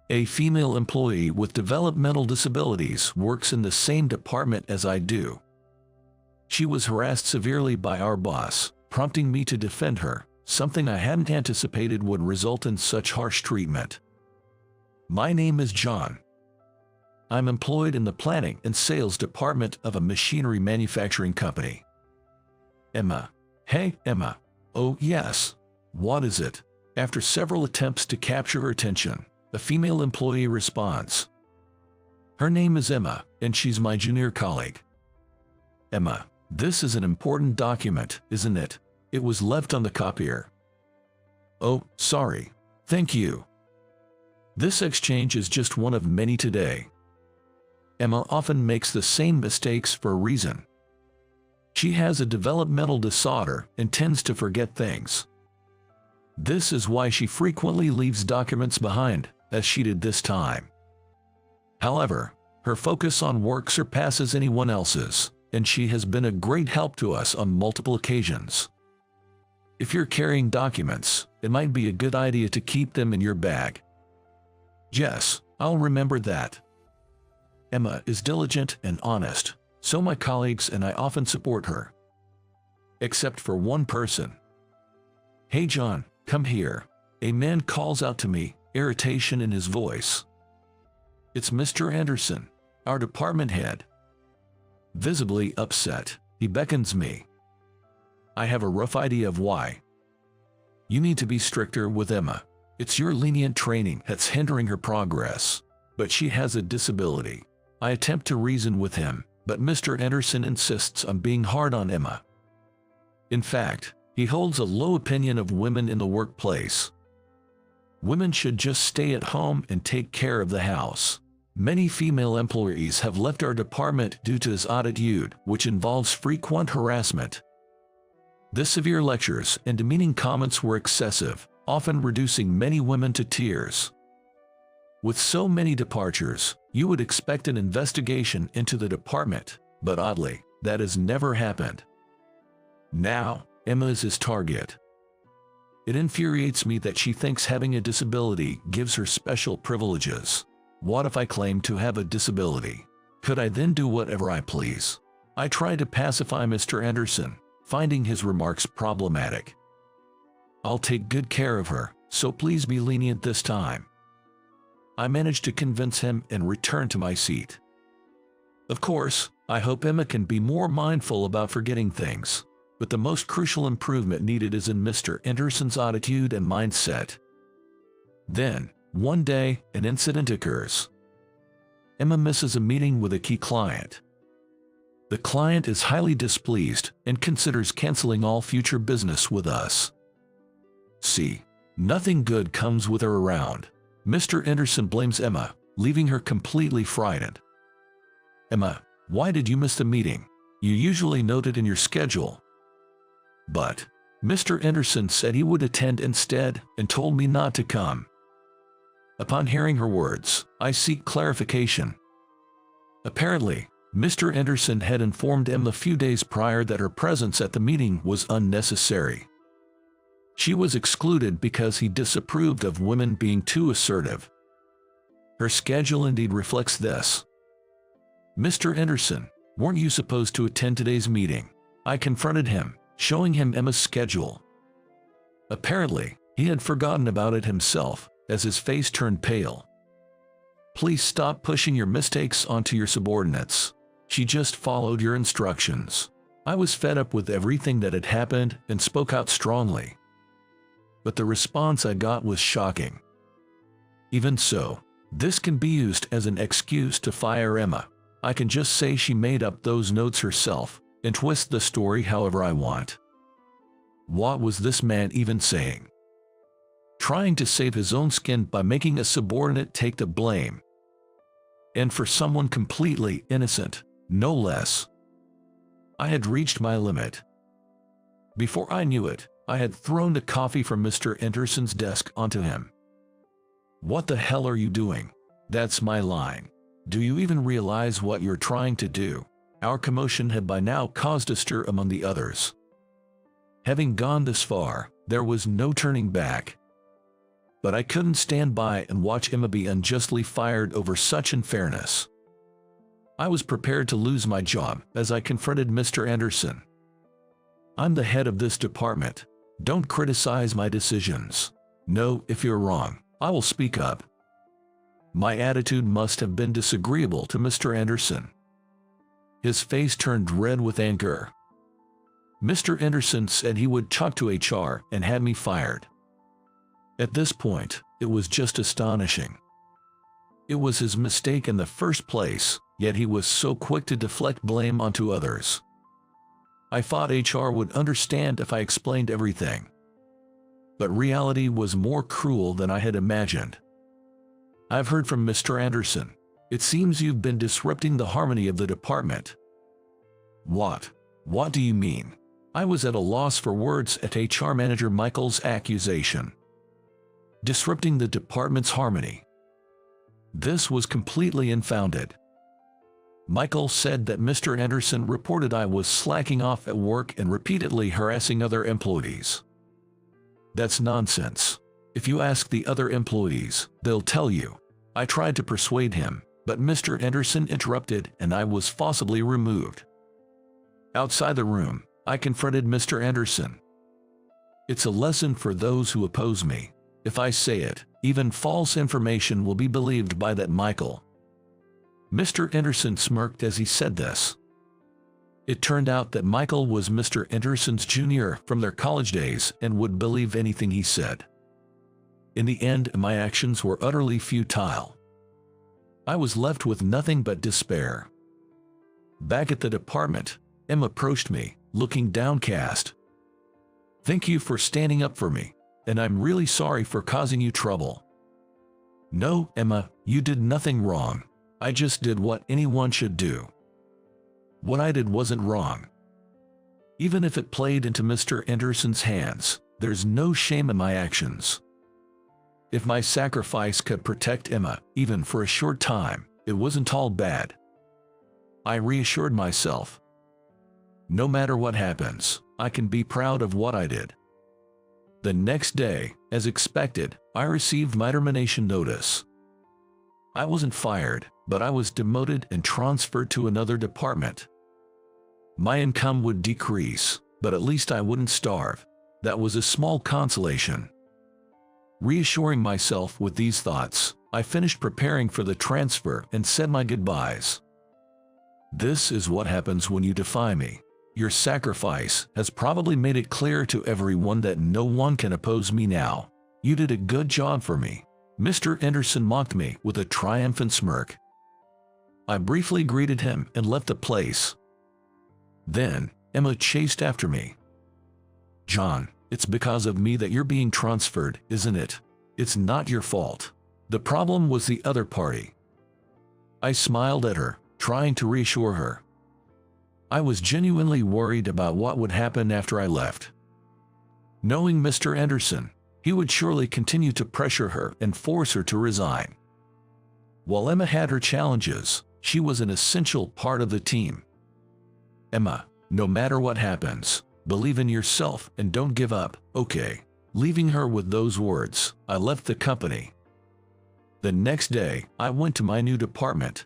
A female employee with developmental disabilities works in the same department as I do. She was harassed severely by our boss, prompting me to defend her, something I hadn't anticipated would result in such harsh treatment. My name is John. I'm employed in the planning and sales department of a machinery manufacturing company. Emma. Hey, Emma. Oh, yes. What is it? After several attempts to capture her attention, the female employee responds. Her name is Emma, and she's my junior colleague. Emma, this is an important document, isn't it? It was left on the copier. Oh, sorry. Thank you. This exchange is just one of many today. Emma often makes the same mistakes for a reason. She has a developmental disorder and tends to forget things. This is why she frequently leaves documents behind, as she did this time. However, her focus on work surpasses anyone else's, and she has been a great help to us on multiple occasions. If you're carrying documents, it might be a good idea to keep them in your bag. Yes, I'll remember that. Emma is diligent and honest, so my colleagues and I often support her. Except for one person. Hey John, come here. A man calls out to me, irritation in his voice. It's Mr. Anderson, our department head. Visibly upset, he beckons me. I have a rough idea of why. You need to be stricter with Emma. It's your lenient training that's hindering her progress. But she has a disability. I attempt to reason with him, but Mr. Anderson insists on being hard on Emma. In fact, he holds a low opinion of women in the workplace. Women should just stay at home and take care of the house. Many female employees have left our department due to his attitude, which involves frequent harassment. The severe lectures and demeaning comments were excessive, often reducing many women to tears. With so many departures, you would expect an investigation into the department, but oddly, that has never happened. Now, Emma is his target. It infuriates me that she thinks having a disability gives her special privileges. What if I claim to have a disability? Could I then do whatever I please? I try to pacify Mr. Anderson, finding his remarks problematic. I'll take good care of her, so please be lenient this time. I manage to convince him and return to my seat. Of course, I hope Emma can be more mindful about forgetting things. But the most crucial improvement needed is in Mr. Anderson's attitude and mindset. Then, one day, an incident occurs. Emma misses a meeting with a key client. The client is highly displeased and considers canceling all future business with us. See, nothing good comes with her around. Mr. Anderson blames Emma, leaving her completely frightened. Emma, why did you miss the meeting? You usually note it in your schedule. But Mr. Anderson said he would attend instead and told me not to come. Upon hearing her words, I seek clarification. Apparently, Mr. Anderson had informed Emma a few days prior that her presence at the meeting was unnecessary. She was excluded because he disapproved of women being too assertive. Her schedule indeed reflects this. Mr. Anderson, weren't you supposed to attend today's meeting? I confronted him, showing him Emma's schedule. Apparently, he had forgotten about it himself, as his face turned pale. Please stop pushing your mistakes onto your subordinates. She just followed your instructions. I was fed up with everything that had happened and spoke out strongly. But the response I got was shocking. Even so, this can be used as an excuse to fire Emma. I can just say she made up those notes herself and twist the story however I want. What was this man even saying? Trying to save his own skin by making a subordinate take the blame. And for someone completely innocent, no less. I had reached my limit. Before I knew it, I had thrown the coffee from Mr. Anderson's desk onto him. What the hell are you doing? That's my line. Do you even realize what you're trying to do? Our commotion had by now caused a stir among the others. Having gone this far, there was no turning back. but I couldn't stand by and watch Emma be unjustly fired over such unfairness. I was prepared to lose my job as I confronted Mr. Anderson. "I'm the head of this department. Don't criticize my decisions. No, if you're wrong, I will speak up." My attitude must have been disagreeable to Mr. Anderson. His face turned red with anger. Mr. Anderson said he would talk to HR and had me fired. At this point, it was just astonishing. It was his mistake in the first place, yet he was so quick to deflect blame onto others. I thought HR would understand if I explained everything. But reality was more cruel than I had imagined. "I've heard from Mr. Anderson. It seems you've been disrupting the harmony of the department." "What? What do you mean?" I was at a loss for words at HR Manager Michael's accusation. Disrupting the department's harmony. This was completely unfounded. Michael said that Mr. Anderson reported I was slacking off at work and repeatedly harassing other employees. That's nonsense. If you ask the other employees, they'll tell you. I tried to persuade him, but Mr. Anderson interrupted and I was forcibly removed. Outside the room, I confronted Mr. Anderson. "It's a lesson for those who oppose me. If I say it, even false information will be believed by that Michael." Mr. Anderson smirked as he said this. It turned out that Michael was Mr. Anderson's junior from their college days and would believe anything he said. In the end, my actions were utterly futile. I was left with nothing but despair. Back at the department, Emma approached me, looking downcast. "Thank you for standing up for me, and I'm really sorry for causing you trouble." "No, Emma, you did nothing wrong. I just did what anyone should do." What I did wasn't wrong. Even if it played into Mr. Anderson's hands, there's no shame in my actions. If my sacrifice could protect Emma, even for a short time, it wasn't all bad. I reassured myself. No matter what happens, I can be proud of what I did. The next day, as expected, I received my termination notice. I wasn't fired, but I was demoted and transferred to another department. My income would decrease, but at least I wouldn't starve. That was a small consolation. Reassuring myself with these thoughts, I finished preparing for the transfer and said my goodbyes. This is what happens when you defy me. Your sacrifice has probably made it clear to everyone that no one can oppose me now. You did a good job for me. Mr. Anderson mocked me with a triumphant smirk. I briefly greeted him and left the place. Then, Emma chased after me. "John, it's because of me that you're being transferred, isn't it? It's not your fault. The problem was the other party." I smiled at her, trying to reassure her. I was genuinely worried about what would happen after I left. Knowing Mr. Anderson, he would surely continue to pressure her and force her to resign. While Emma had her challenges, she was an essential part of the team. "Emma, no matter what happens, believe in yourself and don't give up, okay?" Leaving her with those words, I left the company. The next day, I went to my new department.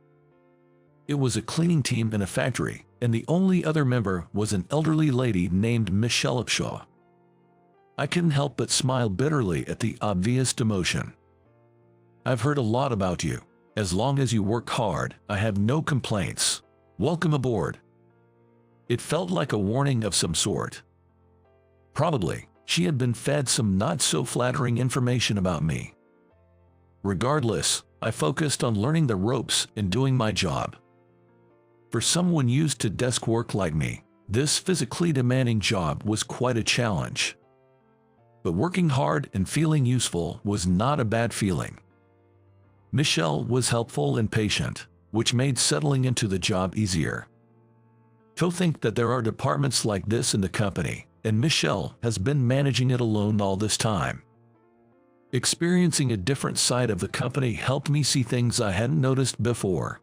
It was a cleaning team in a factory, and the only other member was an elderly lady named Michelle Upshaw. I couldn't help but smile bitterly at the obvious demotion. "I've heard a lot about you. As long as you work hard, I have no complaints. Welcome aboard." It felt like a warning of some sort. Probably, she had been fed some not-so-flattering information about me. Regardless, I focused on learning the ropes and doing my job. For someone used to desk work like me, this physically demanding job was quite a challenge. But working hard and feeling useful was not a bad feeling. Michelle was helpful and patient, which made settling into the job easier. To think that there are departments like this in the company, and Michelle has been managing it alone all this time. Experiencing a different side of the company helped me see things I hadn't noticed before.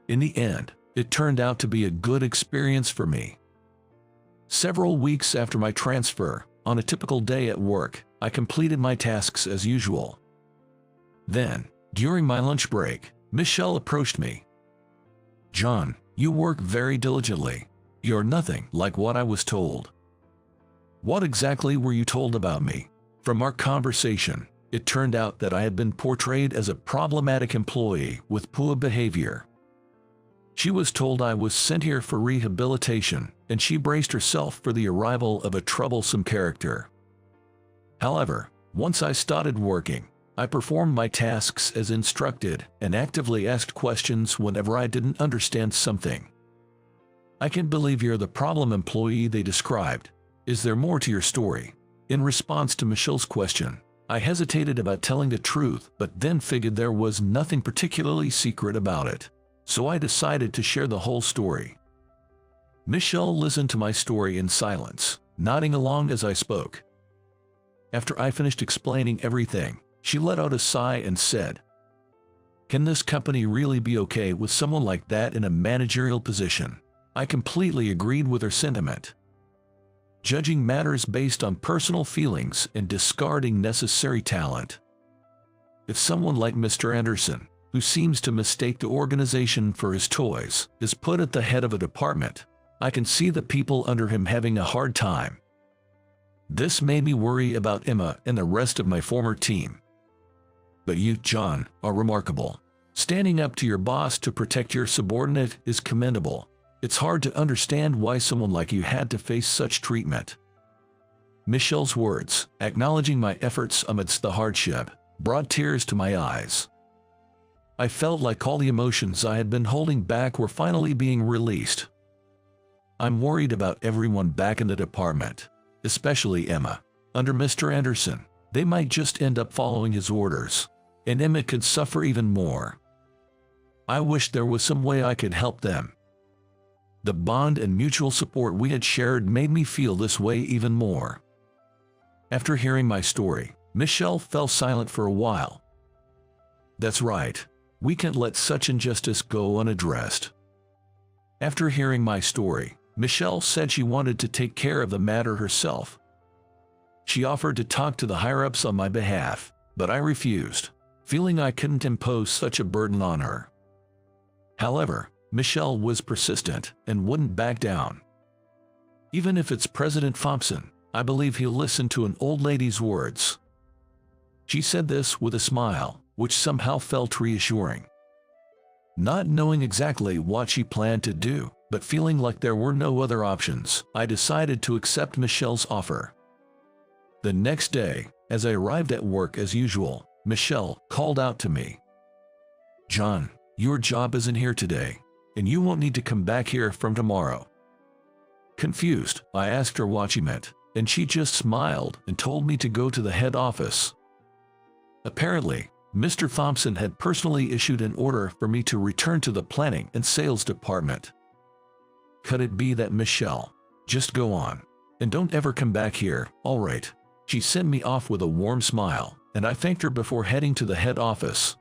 In the end, it turned out to be a good experience for me. Several weeks after my transfer, on a typical day at work, I completed my tasks as usual. Then, during my lunch break, Michelle approached me. "John, you work very diligently. You're nothing like what I was told." "What exactly were you told about me?" From our conversation, it turned out that I had been portrayed as a problematic employee with poor behavior. She was told I was sent here for rehabilitation, and she braced herself for the arrival of a troublesome character. However, once I started working, I performed my tasks as instructed and actively asked questions whenever I didn't understand something. "I can't believe you're the problem employee they described. Is there more to your story?" In response to Michelle's question, I hesitated about telling the truth, but then figured there was nothing particularly secret about it. So I decided to share the whole story. Michelle listened to my story in silence, nodding along as I spoke. After I finished explaining everything, she let out a sigh and said, "Can this company really be okay with someone like that in a managerial position?" I completely agreed with her sentiment. Judging matters based on personal feelings and discarding necessary talent. If someone like Mr. Anderson, who seems to mistake the organization for his toys, is put at the head of a department, I can see the people under him having a hard time. This made me worry about Emma and the rest of my former team. But you, John, are remarkable. Standing up to your boss to protect your subordinate is commendable. It's hard to understand why someone like you had to face such treatment. Michelle's words, acknowledging my efforts amidst the hardship, brought tears to my eyes. I felt like all the emotions I had been holding back were finally being released. I'm worried about everyone back in the department, especially Emma. Under Mr. Anderson, they might just end up following his orders, and Emma could suffer even more. I wish there was some way I could help them. The bond and mutual support we had shared made me feel this way even more. After hearing my story, Michelle fell silent for a while. "That's right. We can't let such injustice go unaddressed." After hearing my story, Michelle said she wanted to take care of the matter herself. She offered to talk to the higher-ups on my behalf, but I refused, feeling I couldn't impose such a burden on her. However, Michelle was persistent and wouldn't back down. "Even if it's President Thompson, I believe he'll listen to an old lady's words." She said this with a smile, which somehow felt reassuring. Not knowing exactly what she planned to do, but feeling like there were no other options, I decided to accept Michelle's offer. The next day, as I arrived at work as usual, Michelle called out to me, "John, your job isn't here today, and you won't need to come back here from tomorrow." Confused, I asked her what she meant, and she just smiled and told me to go to the head office. Apparently, Mr. Thompson had personally issued an order for me to return to the planning and sales department. Could it be that Michelle? "Just go on, and don't ever come back here, all right?" She sent me off with a warm smile, and I thanked her before heading to the head office.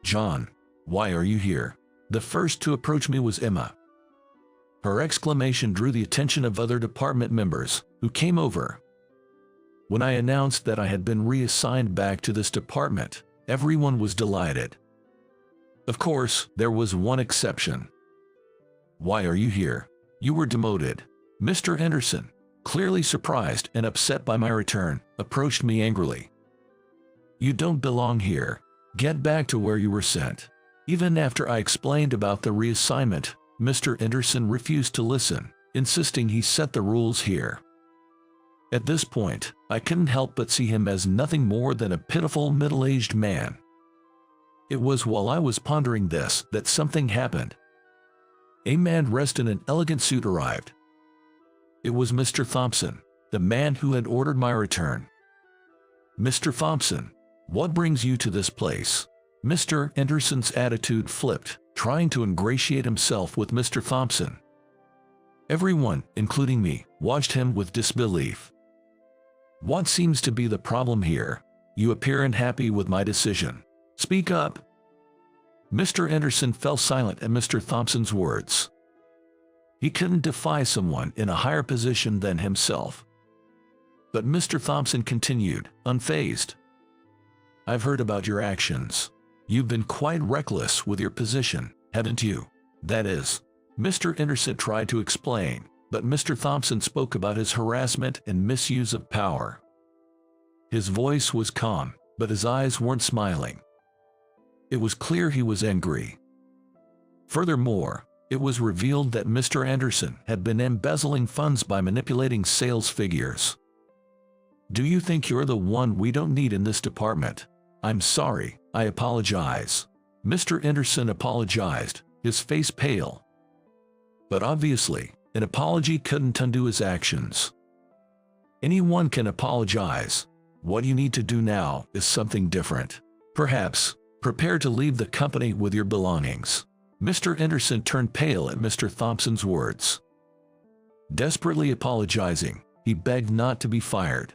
"John, why are you here?" The first to approach me was Emma. Her exclamation drew the attention of other department members, who came over. When I announced that I had been reassigned back to this department, everyone was delighted. Of course, there was one exception. "Why are you here? You were demoted." Mr. Anderson, clearly surprised and upset by my return, approached me angrily. "You don't belong here. Get back to where you were sent." Even after I explained about the reassignment, Mr. Anderson refused to listen, insisting he set the rules here. At this point, I couldn't help but see him as nothing more than a pitiful middle-aged man. It was while I was pondering this that something happened. A man dressed in an elegant suit arrived. It was Mr. Thompson, the man who had ordered my return. "Mr. Thompson, what brings you to this place?" Mr. Anderson's attitude flipped, trying to ingratiate himself with Mr. Thompson. Everyone, including me, watched him with disbelief. "What seems to be the problem here? You appear unhappy with my decision. Speak up." Mr. Anderson fell silent at Mr. Thompson's words. He couldn't defy someone in a higher position than himself. But Mr. Thompson continued, unfazed. I've heard about your actions. You've been quite reckless with your position, haven't you? That is, Mr. Anderson tried to explain, but Mr. Thompson spoke about his harassment and misuse of power. His voice was calm, but his eyes weren't smiling. It was clear he was angry. Furthermore, it was revealed that Mr. Anderson had been embezzling funds by manipulating sales figures. Do you think you're the one we don't need in this department? I'm sorry, I apologize. Mr. Anderson apologized, his face pale. But obviously, an apology couldn't undo his actions. Anyone can apologize. What you need to do now is something different. Perhaps, prepare to leave the company with your belongings. Mr. Anderson turned pale at Mr. Thompson's words. Desperately apologizing, he begged not to be fired.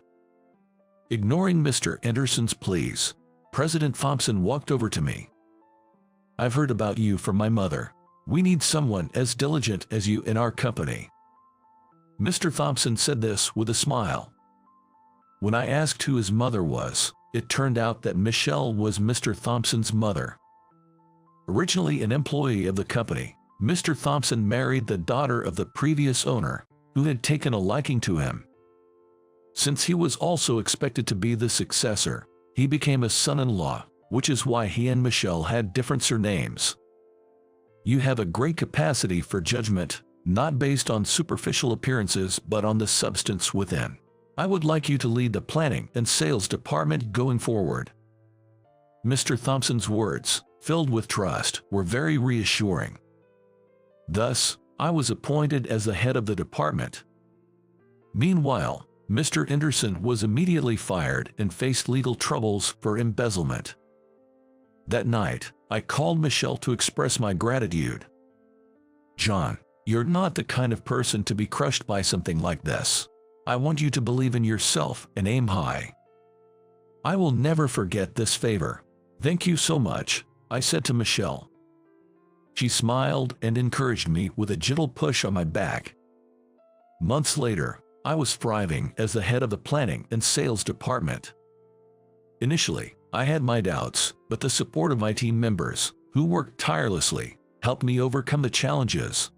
Ignoring Mr. Anderson's pleas, President Thompson walked over to me. I've heard about you from my mother. We need someone as diligent as you in our company. Mr. Thompson said this with a smile. When I asked who his mother was, it turned out that Michelle was Mr. Thompson's mother. Originally an employee of the company, Mr. Thompson married the daughter of the previous owner, who had taken a liking to him. Since he was also expected to be the successor, he became a son-in-law, which is why he and Michelle had different surnames. You have a great capacity for judgment, not based on superficial appearances but on the substance within. I would like you to lead the planning and sales department going forward. Mr. Thompson's words, filled with trust, were very reassuring. Thus, I was appointed as the head of the department. Meanwhile, Mr. Anderson was immediately fired and faced legal troubles for embezzlement. That night, I called Michelle to express my gratitude. John, you're not the kind of person to be crushed by something like this. I want you to believe in yourself and aim high. I will never forget this favor. Thank you so much, I said to Michelle. She smiled and encouraged me with a gentle push on my back. Months later, I was thriving as the head of the planning and sales department. Initially, I had my doubts, but the support of my team members, who worked tirelessly, helped me overcome the challenges.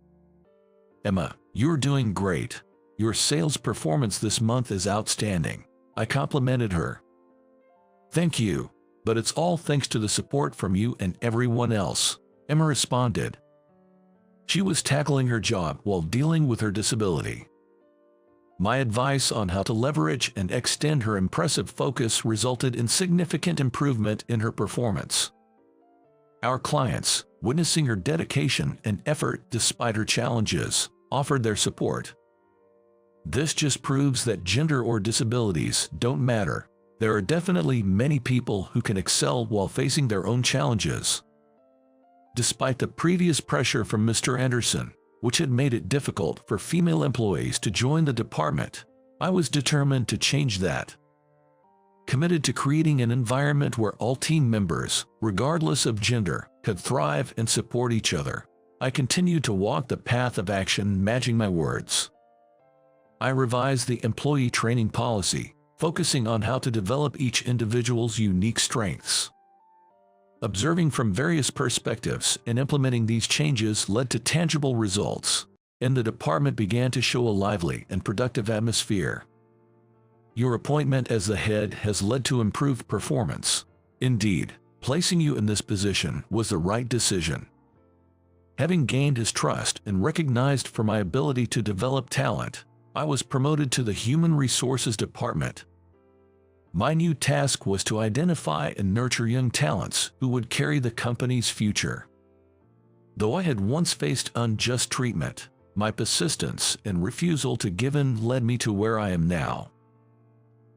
Emma, you're doing great. Your sales performance this month is outstanding, I complimented her. Thank you, but it's all thanks to the support from you and everyone else, Emma responded. She was tackling her job while dealing with her disability. My advice on how to leverage and extend her impressive focus resulted in significant improvement in her performance. Our clients, witnessing her dedication and effort despite her challenges, offered their support. This just proves that gender or disabilities don't matter. There are definitely many people who can excel while facing their own challenges. Despite the previous pressure from Mr. Anderson, which had made it difficult for female employees to join the department, I was determined to change that. Committed to creating an environment where all team members, regardless of gender, could thrive and support each other, I continued to walk the path of action, matching my words. I revised the employee training policy, focusing on how to develop each individual's unique strengths. Observing from various perspectives and implementing these changes led to tangible results, and the department began to show a lively and productive atmosphere. Your appointment as the head has led to improved performance. Indeed, placing you in this position was the right decision. Having gained his trust and recognized for my ability to develop talent, I was promoted to the Human Resources Department. My new task was to identify and nurture young talents who would carry the company's future. Though I had once faced unjust treatment, my persistence and refusal to give in led me to where I am now.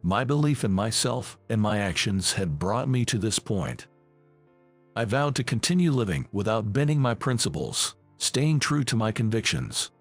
My belief in myself and my actions had brought me to this point. I vowed to continue living without bending my principles, staying true to my convictions,